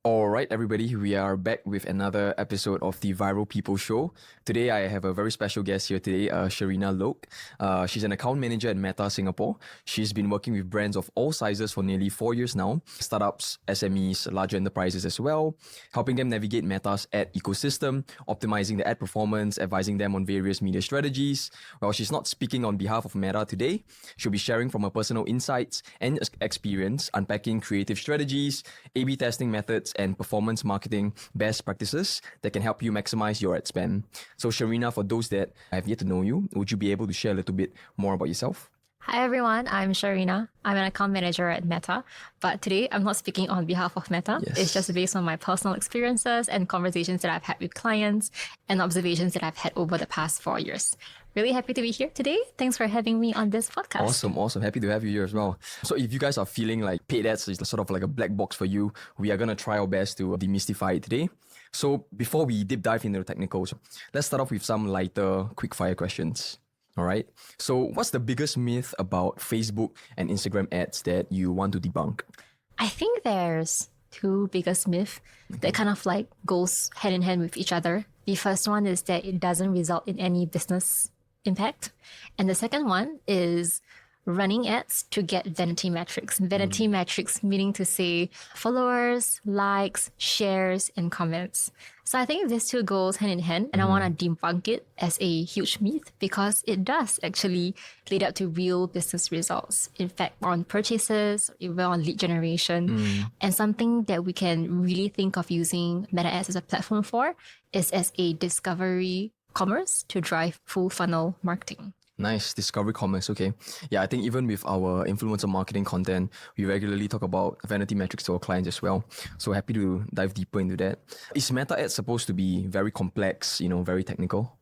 All right, everybody, we are back with another episode of the Viral People Show. Today, I have a very special guest here today, Sharina Lok. She's an account manager at Meta Singapore. She's been working with brands of all sizes for nearly 4 years now, startups, SMEs, larger enterprises as well, helping them navigate Meta's ad ecosystem, optimizing the ad performance, advising them on various media strategies. While she's not speaking on behalf of Meta today, she'll be sharing from her personal insights and experience, unpacking creative strategies, A/B testing methods, and performance marketing best practices that can help you maximize your ad spend. So Sharina, for those that have yet to know you, would you be able to share a little bit more about yourself? Hi everyone, I'm Sharina. I'm an account manager at Meta, but today I'm not speaking on behalf of Meta. Yes. It's just based on my personal experiences and conversations that I've had with clients and observations that I've had over the past 4 years. Really happy to be here today. Thanks for having me on this podcast. Awesome. Happy to have you here as well. So if you guys are feeling like paid ads is sort of like a black box for you, we are going to try our best to demystify it today. So before we deep dive into the technicals, let's start off with some lighter quick fire questions. All right. So what's the biggest myth about Facebook and Instagram ads that you want to debunk? I think there's two biggest myths that kind of like goes hand in hand with each other. The first one is that it doesn't result in any business impact. And the second one is running ads to get vanity metrics. Vanity metrics meaning to say followers, likes, shares, and comments. So I think these two goes hand in hand, and I want to debunk it as a huge myth because it does actually lead up to real business results. In fact, on purchases, even on lead generation, and something that we can really think of using Meta Ads as a platform for is as a discovery commerce to drive full funnel marketing. Nice. Discovery commerce. Okay. Yeah, I think even with our influencer marketing content, we regularly talk about vanity metrics to our clients as well. So happy to dive deeper into that. Is Meta Ads supposed to be very complex, very technical?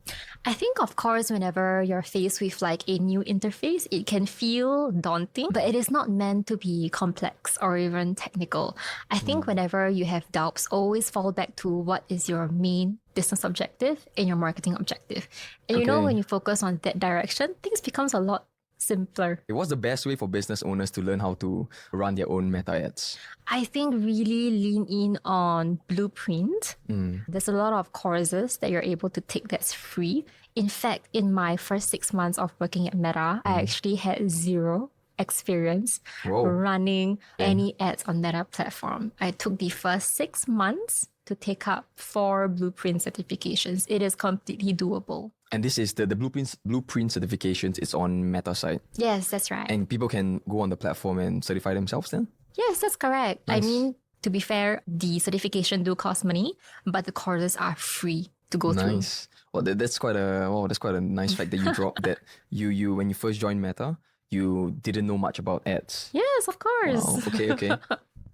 I think, of course, whenever you're faced with like a new interface, it can feel daunting, but it is not meant to be complex or even technical. I think whenever you have doubts, always fall back to what is your main business objective and your marketing objective. And when you focus on that direction, things becomes a lot simpler. What's the best way for business owners to learn how to run their own Meta Ads? I think really lean in on Blueprint. There's a lot of courses that you're able to take that's free. In fact, in my first 6 months of working at Meta, I actually had zero experience running any ads on Meta platform. I took the first 6 months to take up 4 Blueprint certifications. It is completely doable. And this is the Blueprint certifications. It's on Meta site. Yes, that's right. And people can go on the platform and certify themselves then? Yes, that's correct. Nice. I mean, to be fair, the certification do cost money, but the courses are free to go through. Nice. Well, that's quite a nice fact that you dropped that you when you first joined Meta, you didn't know much about ads. Yes, of course. Wow. Okay.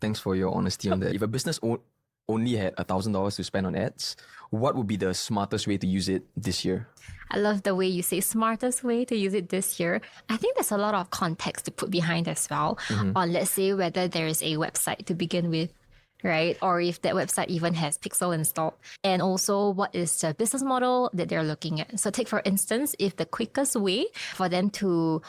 Thanks for your honesty on that. If a business only had $1,000 to spend on ads, what would be the smartest way to use it this year? I love the way you say smartest way to use it this year. I think there's a lot of context to put behind as well. On let's say whether there is a website to begin with, right? Or if that website even has Pixel installed. And also what is the business model that they're looking at. So take for instance, if the quickest way for them to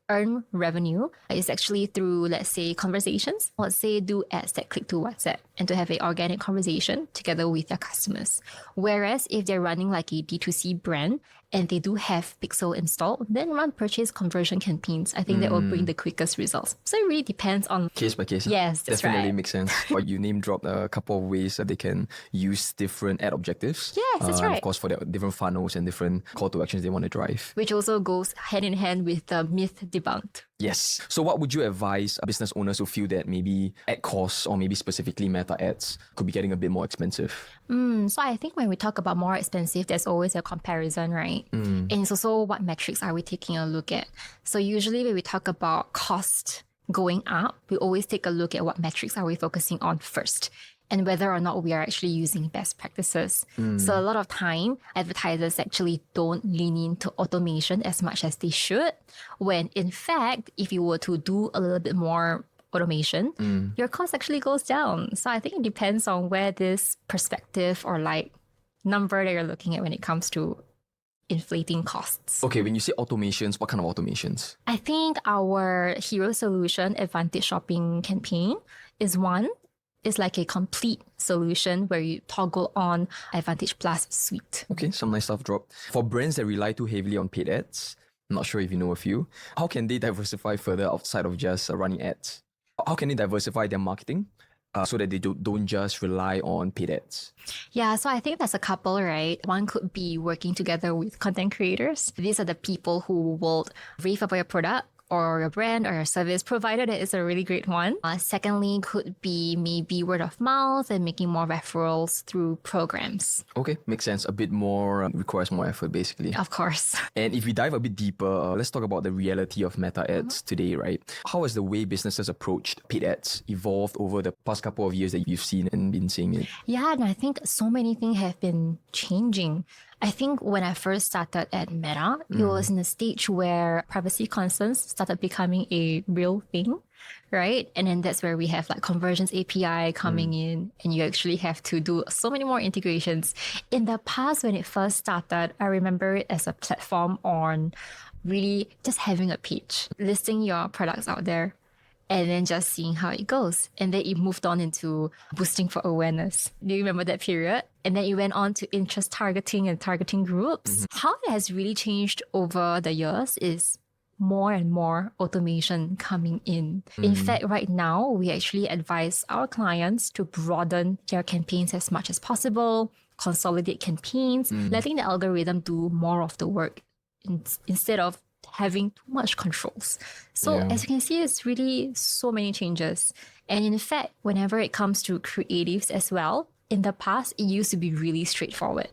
earn revenue is actually through, let's say, conversations. Let's say do ads that click to WhatsApp and to have an organic conversation together with their customers. Whereas if they're running like a D2C brand and they do have Pixel installed, then run purchase conversion campaigns. I think that will bring the quickest results. So it really depends on case by case. Yes, that's Definitely right. makes sense. But you name dropped a couple of ways that they can use different ad objectives. Yes, that's right. Of course, for their different funnels and different call to actions they want to drive. Which also goes hand in hand with the myth debunked. Yes. So what would you advise business owners who feel that maybe ad costs or maybe specifically Meta ads could be getting a bit more expensive? So I think when we talk about more expensive, there's always a comparison, right? And it's also what metrics are we taking a look at? So usually when we talk about cost going up, we always take a look at what metrics are we focusing on first and whether or not we are actually using best practices. So a lot of time, advertisers actually don't lean into automation as much as they should, when in fact, if you were to do a little bit more automation, your cost actually goes down. So I think it depends on where this perspective or like number that you're looking at when it comes to inflating costs. Okay, when you say automations, what kind of automations? I think our hero solution advantage shopping campaign is one. It's like a complete solution where you toggle on Advantage Plus suite. Okay, some nice stuff dropped. For brands that rely too heavily on paid ads, I'm not sure if you know a few, how can they diversify further outside of just running ads? How can they diversify their marketing so that they don't just rely on paid ads? Yeah, so I think there's a couple, right? One could be working together with content creators. These are the people who will rave about your product or your brand or your service, provided it is a really great one. Secondly, could be maybe word of mouth and making more referrals through programs. Okay, makes sense. A bit more, requires more effort basically. Of course. And if we dive a bit deeper, let's talk about the reality of meta ads today, right? How has the way businesses approached paid ads evolved over the past couple of years that you've seen and been seeing it? Yeah, and I think so many things have been changing. I think when I first started at Meta, it was in a stage where privacy concerns started becoming a real thing, right? And then that's where we have like Conversions API coming in, and you actually have to do so many more integrations. In the past, when it first started, I remember it as a platform on really just having a page, listing your products out there, and then just seeing how it goes. And then it moved on into boosting for awareness. Do you remember that period? And then it went on to interest targeting and targeting groups. How it has really changed over the years is more and more automation coming in. In fact, right now, we actually advise our clients to broaden their campaigns as much as possible, consolidate campaigns, letting the algorithm do more of the work instead of having too much controls. So as you can see, it's really so many changes. And in fact, whenever it comes to creatives as well, in the past, it used to be really straightforward,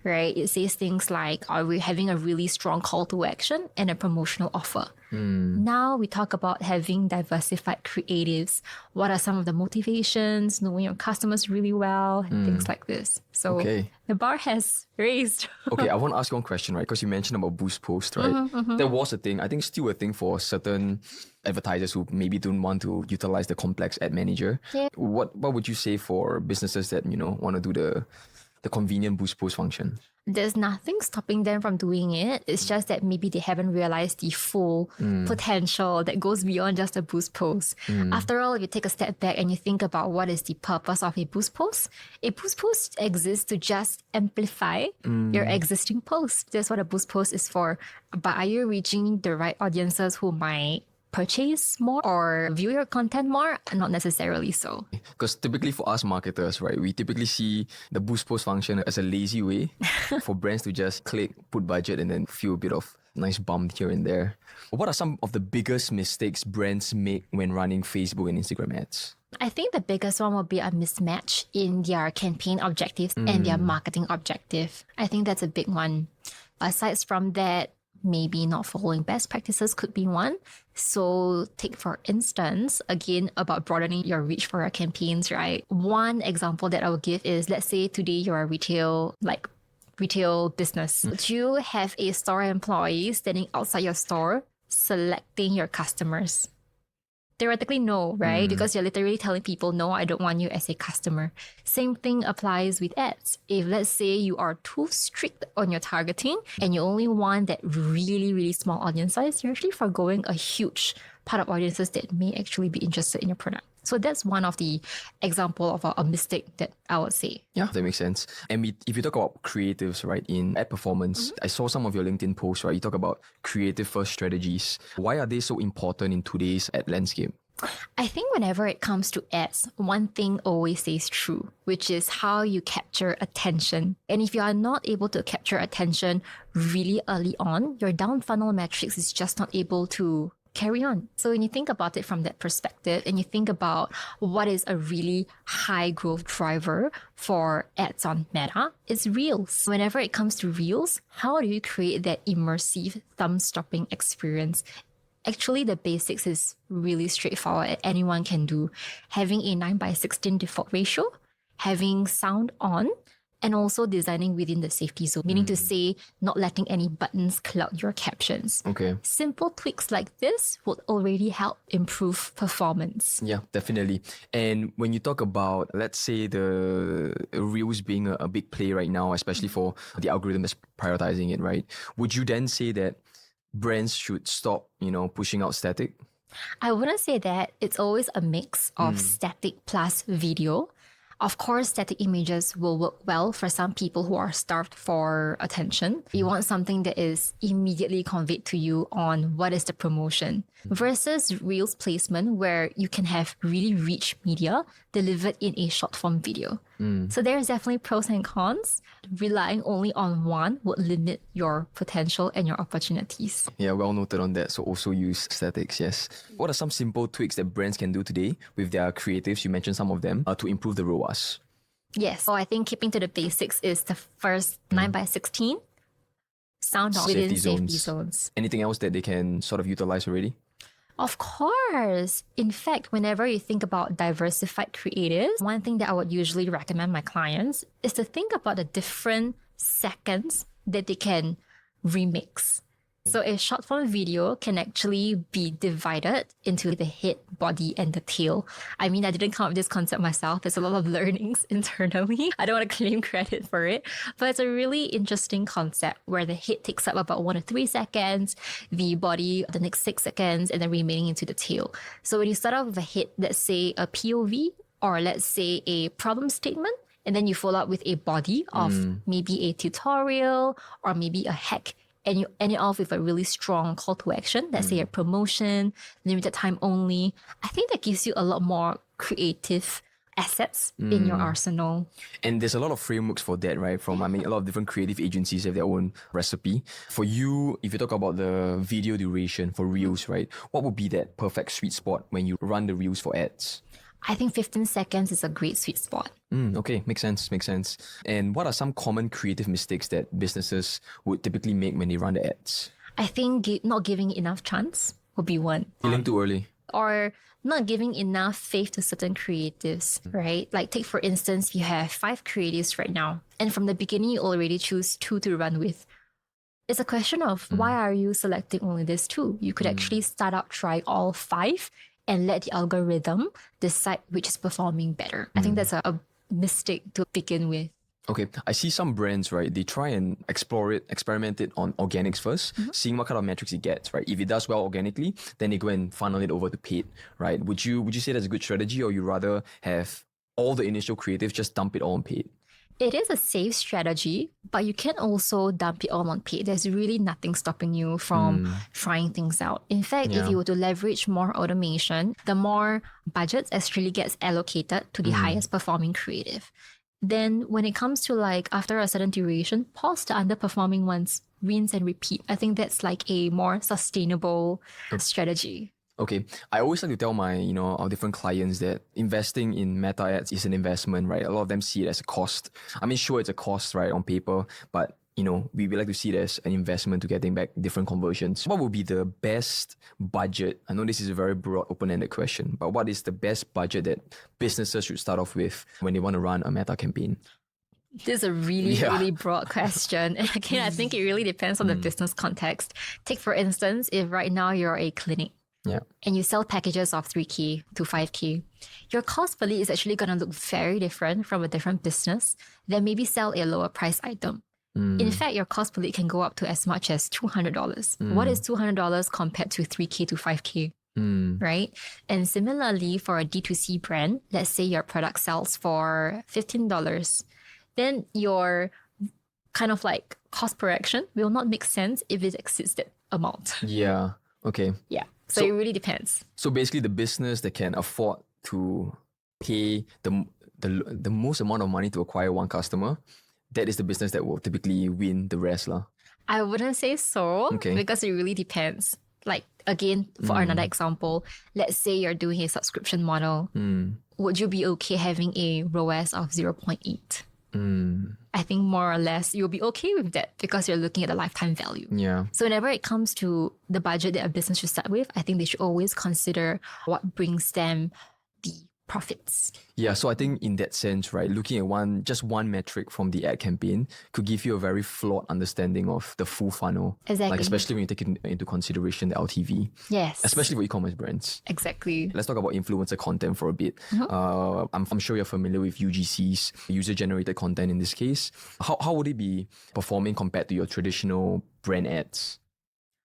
right? It says things like, are we having a really strong call to action and a promotional offer? Now we talk about having diversified creatives. What are some of the motivations, knowing your customers really well, and things like this. So the bar has raised. Okay, I want to ask you one question, right? Because you mentioned about boost post, right? That was a thing. I think still a thing for certain advertisers who maybe don't want to utilize the complex ad manager. Yeah. What would you say for businesses that, want to do the convenient boost post function? There's nothing stopping them from doing it. It's just that maybe they haven't realized the full potential that goes beyond just a boost post. After all, if you take a step back and you think about what is the purpose of a boost post exists to just amplify your existing post. That's what a boost post is for. But are you reaching the right audiences who might purchase more or view your content more? Not necessarily so. Because typically for us marketers, right, we typically see the boost post function as a lazy way for brands to just click, put budget, and then feel a bit of nice bump here and there. What are some of the biggest mistakes brands make when running Facebook and Instagram ads? I think the biggest one will be a mismatch in their campaign objectives and their marketing objective. I think that's a big one. Aside from that, maybe not following best practices could be one. So take for instance, again, about broadening your reach for your campaigns, right? One example that I will give is, let's say today you're a retail business. Would you have a store employee standing outside your store selecting your customers? Theoretically, no, right? Because you're literally telling people, no, I don't want you as a customer. Same thing applies with ads. If let's say you are too strict on your targeting and you only want that really, really small audience size, you're actually forgoing a huge part of audiences that may actually be interested in your product. So that's one of the example of a mistake that I would say. Yeah, that makes sense. And if you talk about creatives, right, in ad performance, I saw some of your LinkedIn posts, right? You talk about creative first strategies. Why are they so important in today's ad landscape? I think whenever it comes to ads, one thing always stays true, which is how you capture attention. And if you are not able to capture attention really early on, your down funnel metrics is just not able to carry on. So when you think about it from that perspective and you think about what is a really high growth driver for ads on Meta, it's Reels. Whenever it comes to Reels, how do you create that immersive thumb-stopping experience? Actually, the basics is really straightforward. Anyone can do. Having a 9:16 default ratio, having sound on, and also designing within the safety zone, meaning to say not letting any buttons cloud your captions. Okay. Simple tweaks like this would already help improve performance. Yeah, definitely. And when you talk about, let's say, the Reels being a big play right now, especially for the algorithm that's prioritizing it, right? Would you then say that brands should stop, pushing out static? I wouldn't say that. It's always a mix of static plus video. Of course, static images will work well for some people who are starved for attention. You want something that is immediately conveyed to you on what is the promotion versus Reels placement where you can have really rich media delivered in a short form video. So there's definitely pros and cons. Relying only on one would limit your potential and your opportunities. Yeah, well noted on that. So also use statics, yes. What are some simple tweaks that brands can do today with their creatives? You mentioned some of them to improve the ROAS. Yes. So I think keeping to the basics is the first 9x16. Sound off within safety zones. Anything else that they can sort of utilize already? Of course. In fact, whenever you think about diversified creatives, one thing that I would usually recommend my clients is to think about the different seconds that they can remix. So a short form video can actually be divided into the head, body, and the tail. I mean, I didn't come up with this concept myself. There's a lot of learnings internally. I don't want to claim credit for it, but it's a really interesting concept where the head takes up about 1 to 3 seconds, the body the next 6 seconds, and then remaining into the tail. So when you start off with a head, let's say a POV, or let's say a problem statement, and then you follow up with a body of maybe a tutorial or maybe a hack, and you end it off with a really strong call to action, let's say a promotion, limited time only. I think that gives you a lot more creative assets in your arsenal. And there's a lot of frameworks for that, right? From, I mean, a lot of different creative agencies have their own recipe. For you, if you talk about the video duration for Reels, right? What would be that perfect sweet spot when you run the Reels for ads? I think 15 seconds is a great sweet spot. Okay, makes sense. And what are some common creative mistakes that businesses would typically make when they run the ads? I think not giving enough chance would be one. Killing too early. Or not giving enough faith to certain creatives, right? Like take for instance, you have 5 creatives right now, and from the beginning you already choose 2 to run with. It's a question of why are you selecting only these 2? You could actually start out trying all 5 and let the algorithm decide which is performing better. I think that's a mistake to begin with. Okay, I see some brands, right? They try and experiment it on organics first, seeing what kind of metrics it gets, right? If it does well organically, then they go and funnel it over to paid, right? Would you say that's a good strategy, or you rather have all the initial creative, just dump it all on paid? It is a safe strategy, but you can also dump it all on paid. There's really nothing stopping you from trying things out. In fact, if you were to leverage more automation, the more budgets actually gets allocated to the highest performing creative. Then when it comes to like after a certain duration, pause the underperforming ones, rinse and repeat. I think that's like a more sustainable strategy. Okay, I always like to tell my, our different clients that investing in meta ads is an investment, right? A lot of them see it as a cost. I mean, sure, it's a cost, right, on paper, but we like to see it as an investment to getting back different conversions. What would be the best budget? I know this is a very broad, open-ended question, but what is the best budget that businesses should start off with when they want to run a meta campaign? This is a really broad question. And again, I think it really depends on the business context. Take, for instance, if right now you're a clinic, and you sell packages of 3K to 5K, your cost per lead is actually going to look very different from a different business that maybe sell a lower price item. In fact, your cost per lead can go up to as much as $200. What is $200 compared to 3K to 5K? Right? And similarly, for a D2C brand, let's say your product sells for $15, then your kind of like cost per action will not make sense if it exceeds that amount. Yeah. Okay. Yeah. So it really depends. So basically, the business that can afford to pay the most amount of money to acquire one customer, that is the business that will typically win the rest, lah. I wouldn't say so, because it really depends. Like again, for another example, let's say you're doing a subscription model. Would you be okay having a ROAS of 0.8? I think more or less you'll be okay with that because you're looking at the lifetime value. Yeah. So whenever it comes to the budget that a business should start with, I think they should always consider what brings them the profits. Yeah, so I think in that sense, right, looking at just one metric from the ad campaign could give you a very flawed understanding of the full funnel. Exactly. Like especially when you take into consideration the LTV. Yes. Especially for e-commerce brands. Exactly. Let's talk about influencer content for a bit. I'm sure you're familiar with UGCs, user-generated content in this case. How would it be performing compared to your traditional brand ads?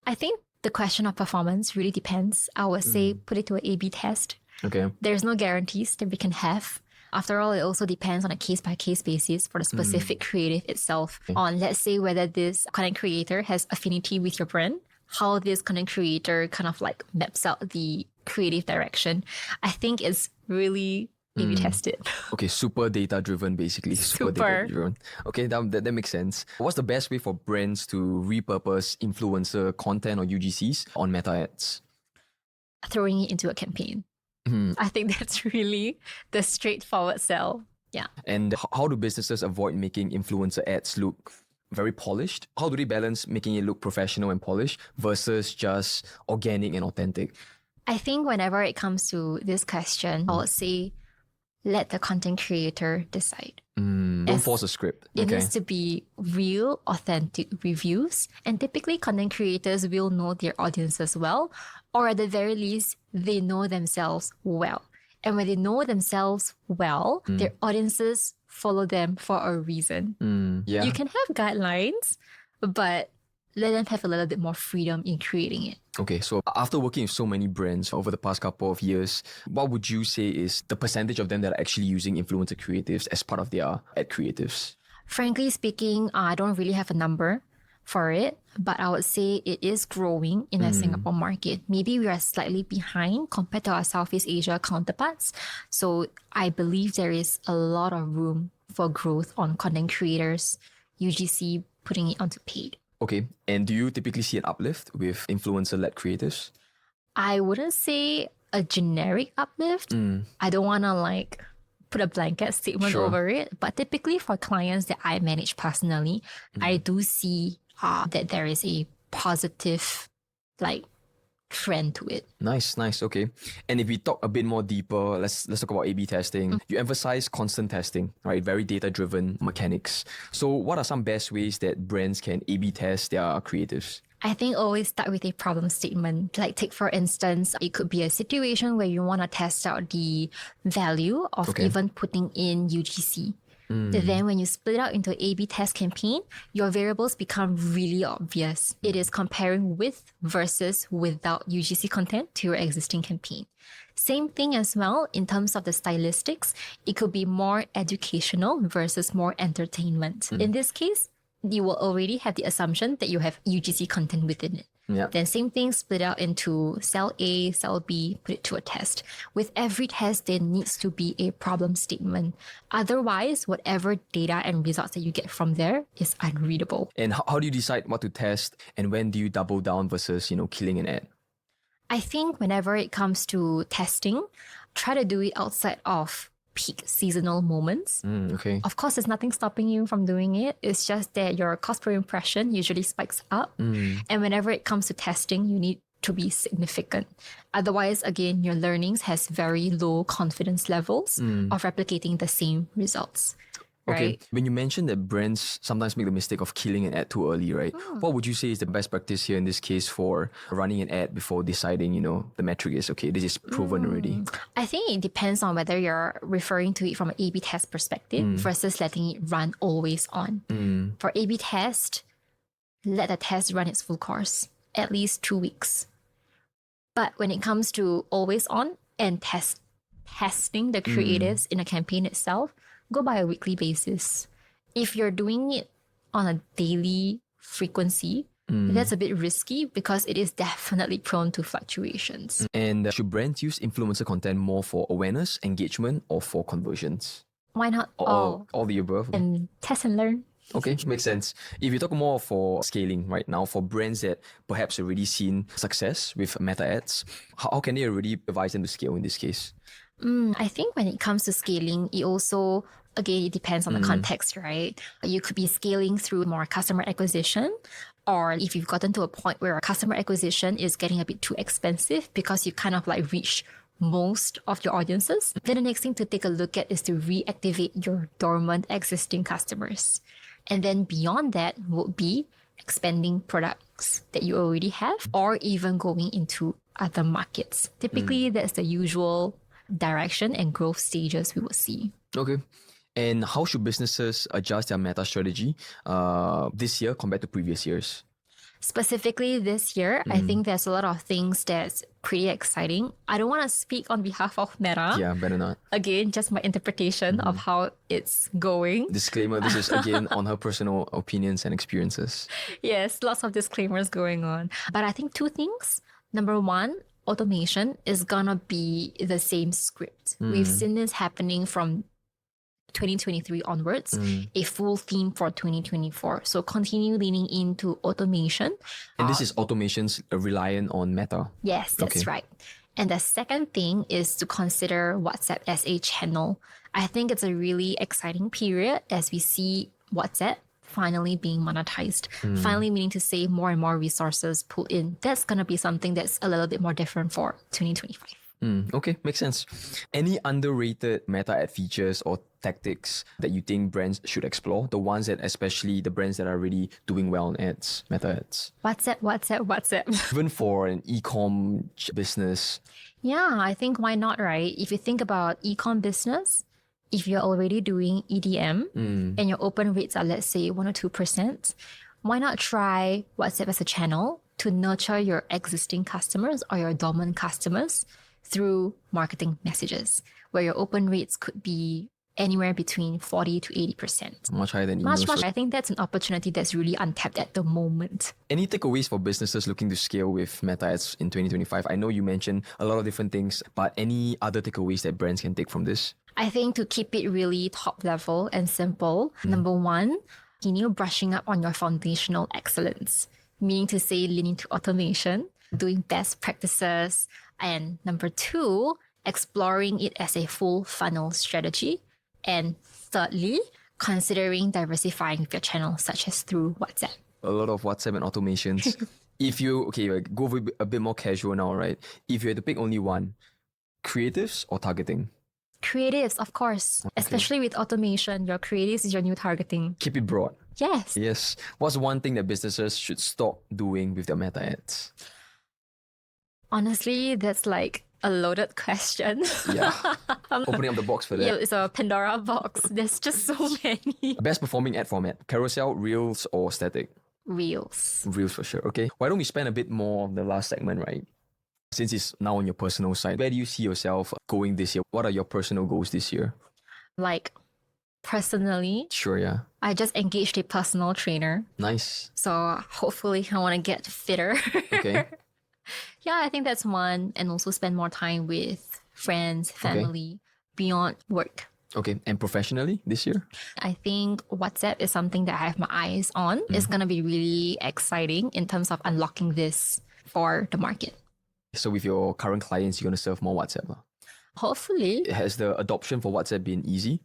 I think The question of performance really depends. I would say put it to an A/B test. Okay. There's no guarantees that we can have. After all, it also depends on a case-by-case basis for the specific creative itself. On, let's say, whether this content creator has affinity with your brand, how this content creator kind of like maps out the creative direction. I think it's really A/B tested. Okay, super data driven basically. Super data driven. Okay, that makes sense. What's the best way for brands to repurpose influencer content or UGCs on Meta ads? Throwing it into a campaign. I think that's really the straightforward sell. Yeah. And how do businesses avoid making influencer ads look very polished? How do they balance making it look professional and polished versus just organic and authentic? I think whenever it comes to this question, I would say let the content creator decide. Don't force a script. It needs to be real, authentic reviews. And typically, content creators will know their audiences well, or at the very least, they know themselves well. And when they know themselves well, their audiences follow them for a reason. Yeah. You can have guidelines, but let them have a little bit more freedom in creating it. Okay, so after working with so many brands over the past couple of years, what would you say is the percentage of them that are actually using influencer creatives as part of their ad creatives? Frankly speaking, I don't really have a number for it, but I would say it is growing in the Singapore market. Maybe we are slightly behind compared to our Southeast Asia counterparts. So I believe there is a lot of room for growth on content creators, UGC putting it onto paid. Okay, and do you typically see an uplift with influencer-led creatives? I wouldn't say a generic uplift. I don't want to like put a blanket statement over it, but typically for clients that I manage personally, I do see that there is a positive like trend to it. Nice. Okay. And if we talk a bit more deeper, let's talk about A/B testing. You emphasize constant testing, right? Very data-driven mechanics. So what are some best ways that brands can A/B test their creatives? I think always start with a problem statement. Like take for instance, it could be a situation where you want to test out the value of even putting in UGC. Then when you split out into A/B test campaign, your variables become really obvious. It is comparing with versus without UGC content to your existing campaign. Same thing as well in terms of the stylistics. It could be more educational versus more entertainment. In this case, you will already have the assumption that you have UGC content within it. Yeah. Then same thing, split out into cell A, cell B, put it to a test. With every test, there needs to be a problem statement. Otherwise, whatever data and results that you get from there is unreadable. And how do you decide what to test and when do you double down versus, killing an ad? I think whenever it comes to testing, try to do it outside of peak seasonal moments. Okay. Of course, there's nothing stopping you from doing it. It's just that your cost per impression usually spikes up. And whenever it comes to testing, you need to be significant. Otherwise, again, your learnings has very low confidence levels of replicating the same results. Okay. Right? When you mentioned that brands sometimes make the mistake of killing an ad too early, right? What would you say is the best practice here in this case for running an ad before deciding, the metric is okay, this is proven already? I think it depends on whether you're referring to it from an A/B test perspective versus letting it run always on. For A/B test, let the test run its full course, at least 2 weeks. But when it comes to always on and testing the creatives in a campaign itself, go by a weekly basis. If you're doing it on a daily frequency, that's a bit risky because it is definitely prone to fluctuations. And should brands use influencer content more for awareness, engagement, or for conversions? Why not All the above. and test and learn? Okay, makes sense. If you talk more for scaling right now, for brands that perhaps already seen success with Meta ads, how can they already advise them to scale in this case? I think when it comes to scaling, it also, again, it depends on the context, right? You could be scaling through more customer acquisition, or if you've gotten to a point where customer acquisition is getting a bit too expensive because you kind of like reach most of your audiences, then the next thing to take a look at is to reactivate your dormant existing customers. And then beyond that would be expanding products that you already have or even going into other markets. Typically, that's the usual direction and growth stages we will see. Okay. And how should businesses adjust their Meta strategy this year compared to previous years? Specifically this year, I think there's a lot of things that's pretty exciting. I don't want to speak on behalf of Meta. Yeah, better not. Again, just my interpretation of how it's going. Disclaimer, this is again on her personal opinions and experiences. Yes, lots of disclaimers going on. But I think two things. Number one, automation is gonna be the same script. We've seen this happening from 2023 onwards, a full theme for 2024. So continue leaning into automation. And this is automations reliant on Meta. Yes, that's Okay. right. And the second thing is to consider WhatsApp as a channel. I think it's a really exciting period as we see WhatsApp finally being monetized, finally meaning to say more and more resources put in. That's going to be something that's a little bit more different for 2025. Okay, makes sense. Any underrated Meta ad features or tactics that you think brands should explore? The ones that, especially the brands that are really doing well on ads, Meta ads. WhatsApp. Even for an e-com business. Yeah, I think why not, right? If you think about e-com business, if you're already doing EDM and your open rates are, let's say, 1 or 2%, why not try WhatsApp as a channel to nurture your existing customers or your dormant customers through marketing messages, where your open rates could be anywhere between 40 to 80%. Much higher than emails. Much. I think that's an opportunity that's really untapped at the moment. Any takeaways for businesses looking to scale with Meta ads in 2025? I know you mentioned a lot of different things, but any other takeaways that brands can take from this? I think to keep it really top level and simple, number one, continue brushing up on your foundational excellence, meaning to say leaning to automation, doing best practices, and number two, exploring it as a full funnel strategy. And thirdly, considering diversifying with your channel, such as through WhatsApp. A lot of WhatsApp and automations. If you, go a bit more casual now, right? If you had to pick only one, creatives or targeting? Creatives, of course. Especially with automation, your creatives is your new targeting. Keep it broad. Yes. Yes. What's one thing that businesses should stop doing with their Meta ads? Honestly, that's like a loaded question. Yeah. Opening up the box for that. Yeah, it's a Pandora box. There's just so many. Best performing ad format, carousel, reels, or static? Reels. Reels for sure. Okay. Why don't we spend a bit more on the last segment, right? Since it's now on your personal side, where do you see yourself going this year? What are your personal goals this year? Like, personally, Sure, yeah. I just engaged a personal trainer. Nice. So hopefully I want to get fitter. Okay. Yeah, I think that's one. And also spend more time with friends, family, beyond work. Okay. And professionally this year? I think WhatsApp is something that I have my eyes on. It's going to be really exciting in terms of unlocking this for the market. So with your current clients, you're going to serve more WhatsApp. Lah. Hopefully, Has the adoption for WhatsApp been easy?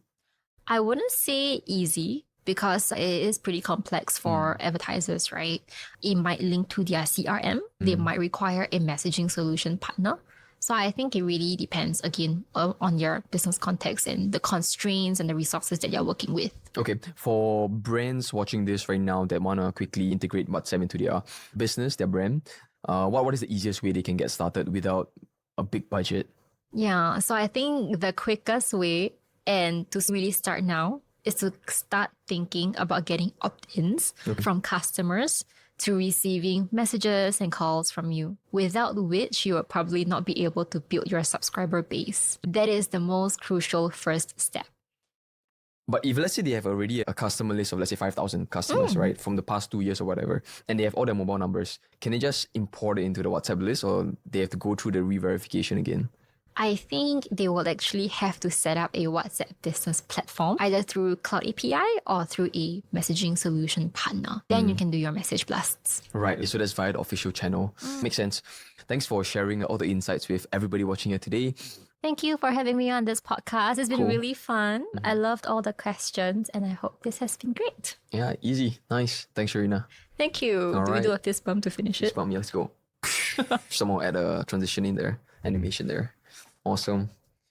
I wouldn't say easy because it is pretty complex for advertisers, right? It might link to their CRM. They might require a messaging solution partner. So I think it really depends, again, on your business context and the constraints and the resources that you're working with. Okay, for brands watching this right now that want to quickly integrate WhatsApp into their business, their brand, what is the easiest way they can get started without a big budget? Yeah, so I think the quickest way and to really start now is to start thinking about getting opt-ins from customers to receiving messages and calls from you, without which you will probably not be able to build your subscriber base. That is the most crucial first step. But if let's say they have already a customer list of, let's say, 5,000 customers, right, from the past 2 years or whatever, and they have all their mobile numbers, can they just import it into the WhatsApp list, or they have to go through the re-verification again? I think they will actually have to set up a WhatsApp business platform, either through Cloud API or through a messaging solution partner. Then you can do your message blasts. Right, so that's via the official channel. Makes sense. Thanks for sharing all the insights with everybody watching here today. Thank you for having me on this podcast. It's been Cool. really fun. I loved all the questions and I hope this has been great. Yeah, easy. Nice. Thanks, Sharina. Thank you. All Do right. we do a fist bump to finish Fist it? bump, yeah, let's go. Someone add a transition in there, animation there. Awesome.